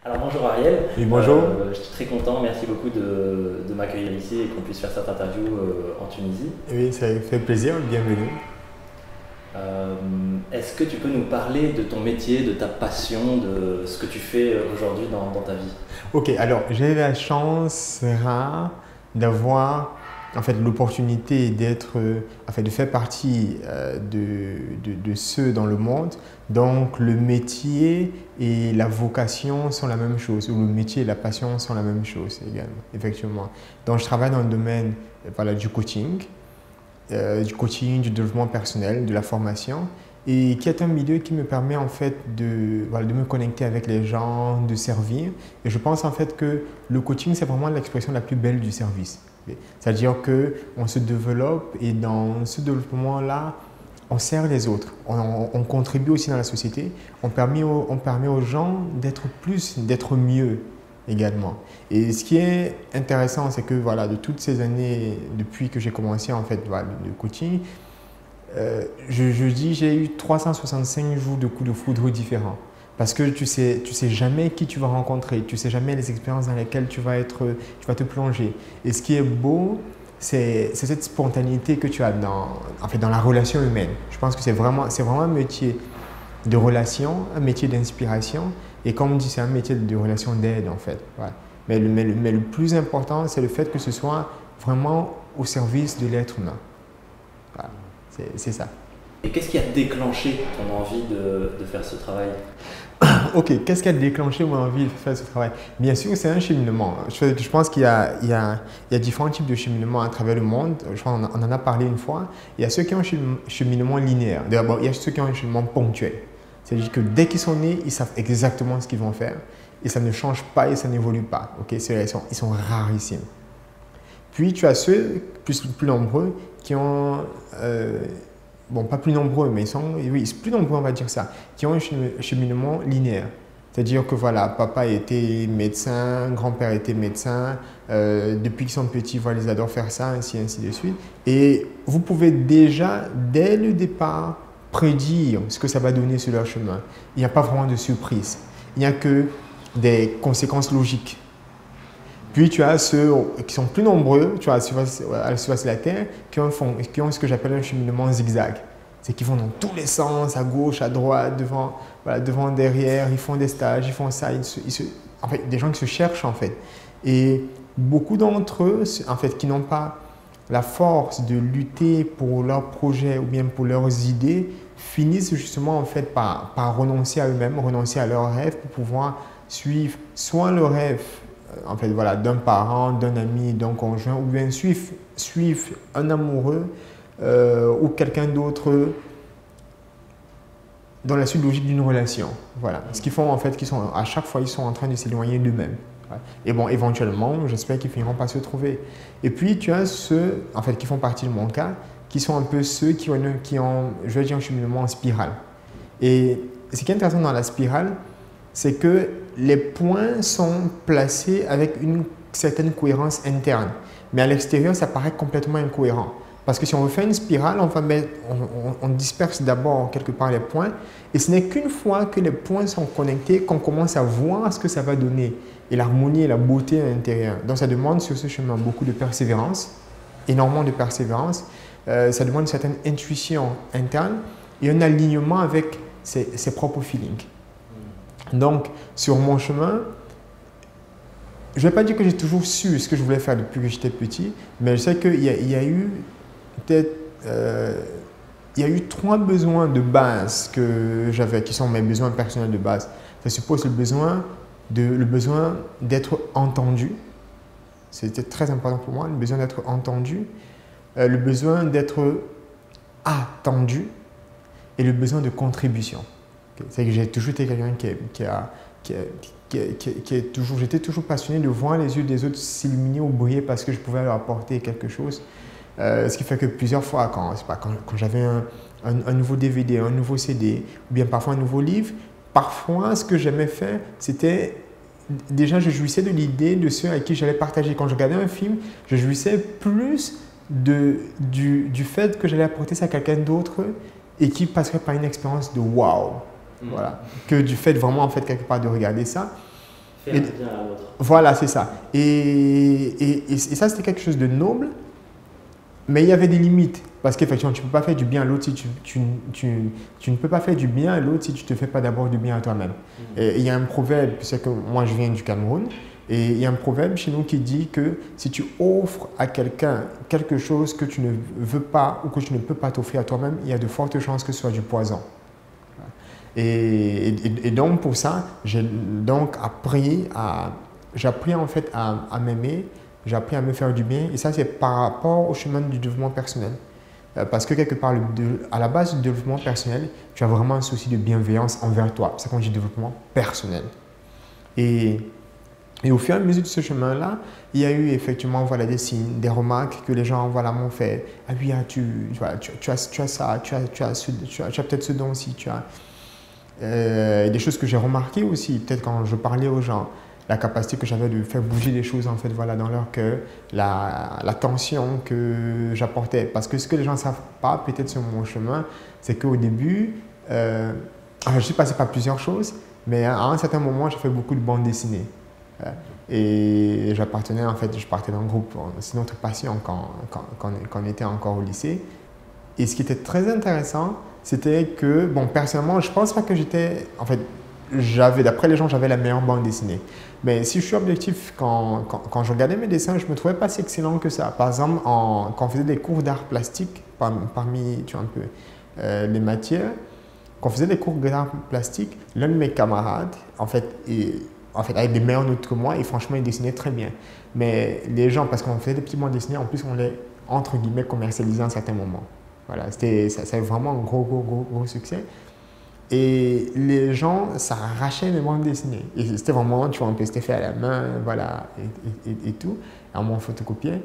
Alors bonjour Ariel. Oui, bonjour. Je suis très content, merci beaucoup de m'accueillir ici et qu'on puisse faire cette interview en Tunisie. Oui, ça fait plaisir, bienvenue. Est-ce que tu peux nous parler de ton métier, de ta passion, de ce que tu fais aujourd'hui dans ta vie? Ok, alors j'ai la chance rare d'avoir l'opportunité d'être, de faire partie de ceux dans le monde. Donc le métier et la vocation sont la même chose, ou le métier et la passion sont la même chose également, effectivement. Donc je travaille dans le domaine du coaching, du développement personnel, de la formation, et qui est un milieu qui me permet en fait de me connecter avec les gens, de servir. Et je pense en fait que le coaching, c'est vraiment l'expression la plus belle du service. C'est-à-dire qu'on se développe et dans ce développement-là, on sert les autres, on contribue aussi dans la société, on permet aux gens d'être plus, d'être mieux également. Et ce qui est intéressant, c'est que voilà, de toutes ces années, depuis que j'ai commencé en fait le coaching, je dis j'ai eu 365 jours de coups de foudre différents. Parce que tu sais jamais qui tu vas rencontrer, tu sais jamais les expériences dans lesquelles tu vas te plonger. Et ce qui est beau, c'est cette spontanéité que tu as dans la relation humaine. Je pense que c'est vraiment un métier de relation, un métier d'inspiration. Et comme on dit, c'est un métier de relation d'aide en fait. Ouais. Mais le plus important, c'est le fait que ce soit vraiment au service de l'être humain. Voilà. C'est ça. Et qu'est-ce qui a déclenché ton envie de faire ce travail? Ok, qu'est-ce qui a déclenché mon envie de faire ce travail? Bien sûr, c'est un cheminement. Je pense qu'il y a différents types de cheminements à travers le monde. Je pense qu'on en a parlé une fois. Il y a ceux qui ont un cheminement linéaire. D'abord, il y a ceux qui ont un cheminement ponctuel. C'est-à-dire que dès qu'ils sont nés, ils savent exactement ce qu'ils vont faire. Et ça ne change pas et ça n'évolue pas. Okay? Ils sont rarissimes. Puis, tu as ceux plus nombreux qui ont... bon, pas plus nombreux, mais oui, plus nombreux, on va dire ça, qui ont un cheminement linéaire. C'est-à-dire que voilà, papa était médecin, grand-père était médecin, depuis qu'ils sont petits, voilà, ils adorent faire ça, ainsi de suite. Et vous pouvez déjà, dès le départ, prédire ce que ça va donner sur leur chemin. Il n'y a pas vraiment de surprise. Il n'y a que des conséquences logiques. Puis tu as ceux qui sont plus nombreux, tu as sur la Terre, qui ont ce que j'appelle un cheminement zigzag. C'est qu'ils vont dans tous les sens, à gauche, à droite, devant, derrière, ils font des stages, ils font ça, en fait, des gens qui se cherchent en fait. Et beaucoup d'entre eux, en fait, qui n'ont pas la force de lutter pour leurs projets ou bien pour leurs idées, finissent justement en fait par renoncer à eux-mêmes, renoncer à leurs rêves pour pouvoir suivre soit le rêve en fait, voilà, d'un parent, d'un ami, d'un conjoint, ou bien suivre un amoureux ou quelqu'un d'autre dans la suite logique d'une relation. Voilà. Ce qu'ils font en fait, à chaque fois, ils sont en train de s'éloigner d'eux-mêmes. Et bon, éventuellement, j'espère qu'ils finiront par se trouver. Et puis, tu as ceux, en fait, qui font partie de mon cas, qui sont un peu ceux qui ont je vais dire, un cheminement en spirale. Et ce qui est intéressant dans la spirale, c'est que les points sont placés avec une certaine cohérence interne. Mais à l'extérieur, ça paraît complètement incohérent. Parce que si on veut faire une spirale, on disperse d'abord quelque part les points. Et ce n'est qu'une fois que les points sont connectés qu'on commence à voir ce que ça va donner. Et l'harmonie et la beauté à l'intérieur. Donc ça demande sur ce chemin beaucoup de persévérance, énormément de persévérance. Ça demande une certaine intuition interne et un alignement avec ses propres feelings. Donc, sur mon chemin, je ne vais pas dire que j'ai toujours su ce que je voulais faire depuis que j'étais petit, mais je sais qu'il y a eu peut-être il y a eu 3 besoins de base que j'avais, qui sont mes besoins personnels de base. Ça suppose le besoin d'être entendu. C'était très important pour moi, le besoin d'être entendu, le besoin d'être attendu et le besoin de contribution. C'est que j'ai toujours été quelqu'un j'étais toujours passionné de voir les yeux des autres s'illuminer ou briller parce que je pouvais leur apporter quelque chose. Ce qui fait que plusieurs fois, quand j'avais un nouveau DVD, un nouveau CD, ou bien parfois un nouveau livre, parfois ce que j'aimais faire, c'était déjà je jouissais de l'idée de ceux avec qui j'allais partager. Quand je regardais un film, je jouissais plus du fait que j'allais apporter ça à quelqu'un d'autre et qui passerait par une expérience de waouh. Voilà. Que du fait vraiment en fait quelque part de regarder ça. Faire du bien à l'autre. Voilà, c'est ça. Et ça, c'était quelque chose de noble, mais il y avait des limites. Parce qu'effectivement, tu ne peux pas faire du bien à l'autre si tu ne peux pas faire du bien à l'autre si tu ne te fais pas d'abord du bien à toi-même. Et il y a un proverbe, c'est que moi je viens du Cameroun, et il y a un proverbe chez nous qui dit que si tu offres à quelqu'un quelque chose que tu ne veux pas ou que tu ne peux pas t'offrir à toi-même, il y a de fortes chances que ce soit du poison. Et donc pour ça, j'ai donc j'ai appris en fait à m'aimer, j'ai appris à me faire du bien, et ça c'est par rapport au chemin du développement personnel. Parce que quelque part, à la base du développement personnel, tu as vraiment un souci de bienveillance envers toi. C'est ça qu'on dit développement personnel. Et au fur et à mesure de ce chemin-là, il y a eu effectivement voilà, des signes, des remarques que les gens voilà, m'ont fait. Ah oui, tu as ça, tu as peut-être ce don-ci, tu as des choses que j'ai remarquées aussi, peut-être quand je parlais aux gens, la capacité que j'avais de faire bouger des choses en fait, voilà, dans leur cœur, la tension que j'apportais. Parce que ce que les gens ne savent pas, peut-être sur mon chemin, c'est qu'au début, je suis passé par plusieurs choses, mais à un certain moment, j'ai fait beaucoup de bandes dessinées. Et j'appartenais, en fait, je partais d'un groupe, c'est notre passion quand on était encore au lycée. Et ce qui était très intéressant, c'était que, bon, personnellement, je ne pense pas que j'étais, en fait, d'après les gens, j'avais la meilleure bande dessinée. Mais si je suis objectif, quand je regardais mes dessins, je ne me trouvais pas si excellent que ça. Par exemple, quand on faisait des cours d'art plastique, parmi tu vois, un peu, les matières, quand on faisait des cours d'art plastique, l'un de mes camarades, en fait, avait des meilleures notes que moi et franchement, il dessinait très bien. Mais les gens, parce qu'on faisait des petits bandes dessinées, en plus, on les, entre guillemets, commercialisait à un certain moment. Voilà, ça avait vraiment un gros succès. Et les gens, ça arrachait mes bandes dessinées. Et c'était vraiment, tu vois, un peu, c'était fait à la main, voilà, et tout. À mon photocopier.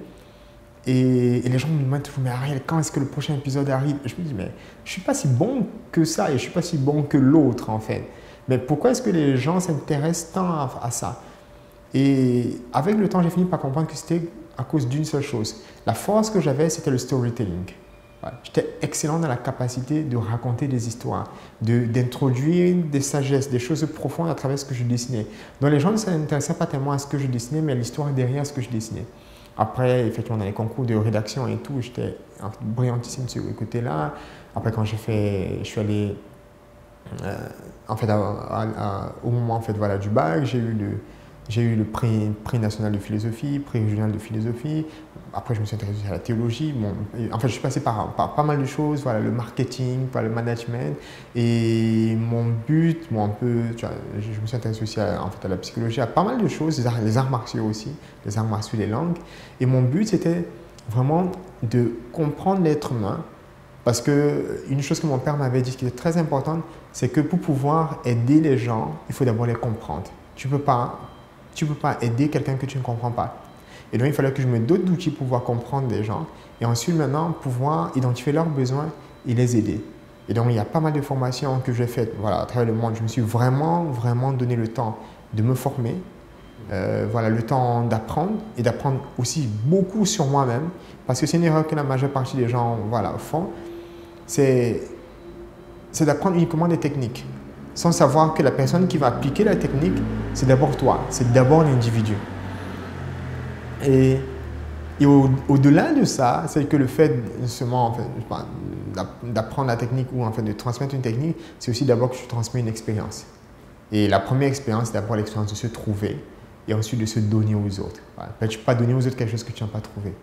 Et les gens me demandent toujours, mais Ariel, quand est-ce que le prochain épisode arrive? Je me dis, mais je ne suis pas si bon que ça et je ne suis pas si bon que l'autre, en fait. Mais pourquoi est-ce que les gens s'intéressent tant à ça? Et avec le temps, j'ai fini par comprendre que c'était à cause d'une seule chose. La force que j'avais, c'était le storytelling. J'étais excellent dans la capacité de raconter des histoires, d'introduire des sagesses, des choses profondes à travers ce que je dessinais. Donc les gens ne s'intéressaient pas tellement à ce que je dessinais, mais à l'histoire derrière ce que je dessinais. Après, effectivement, dans les concours de rédaction et tout, j'étais brillantissime sur ce côté-là. Après, quand je suis allé, en fait, au moment en fait, voilà, du bac, j'ai eu le prix national de philosophie, prix régional de philosophie. Après, je me suis intéressé à la théologie. Bon, en fait, je suis passé par pas mal de choses, voilà, le marketing, le management. Et mon but, un peu, tu vois, je me suis intéressé aussi en fait, à la psychologie, à pas mal de choses, les arts martiaux aussi, les arts martiaux, les langues. Et mon but, c'était vraiment de comprendre l'être humain. Parce qu'une chose que mon père m'avait dit qui est très importante, c'est que pour pouvoir aider les gens, il faut d'abord les comprendre. Tu ne peux pas aider quelqu'un que tu ne comprends pas. Et donc, il fallait que je me dote d'outils pour pouvoir comprendre les gens et ensuite, maintenant, pouvoir identifier leurs besoins et les aider. Et donc, il y a pas mal de formations que j'ai faites voilà, à travers le monde. Je me suis vraiment donné le temps de me former, voilà, le temps d'apprendre et d'apprendre aussi beaucoup sur moi-même. Parce que c'est une erreur que la majeure partie des gens voilà, font. C'est d'apprendre uniquement des techniques, sans savoir que la personne qui va appliquer la technique, c'est d'abord toi, c'est d'abord l'individu. Et au-delà de ça, c'est que le fait seulement en fait, d'apprendre la technique ou en fait, de transmettre une technique, c'est aussi d'abord que tu transmets une expérience. Et la première expérience, c'est d'abord l'expérience de se trouver et ensuite de se donner aux autres. Voilà. Tu ne peux pas donner aux autres quelque chose que tu n'as pas trouvé.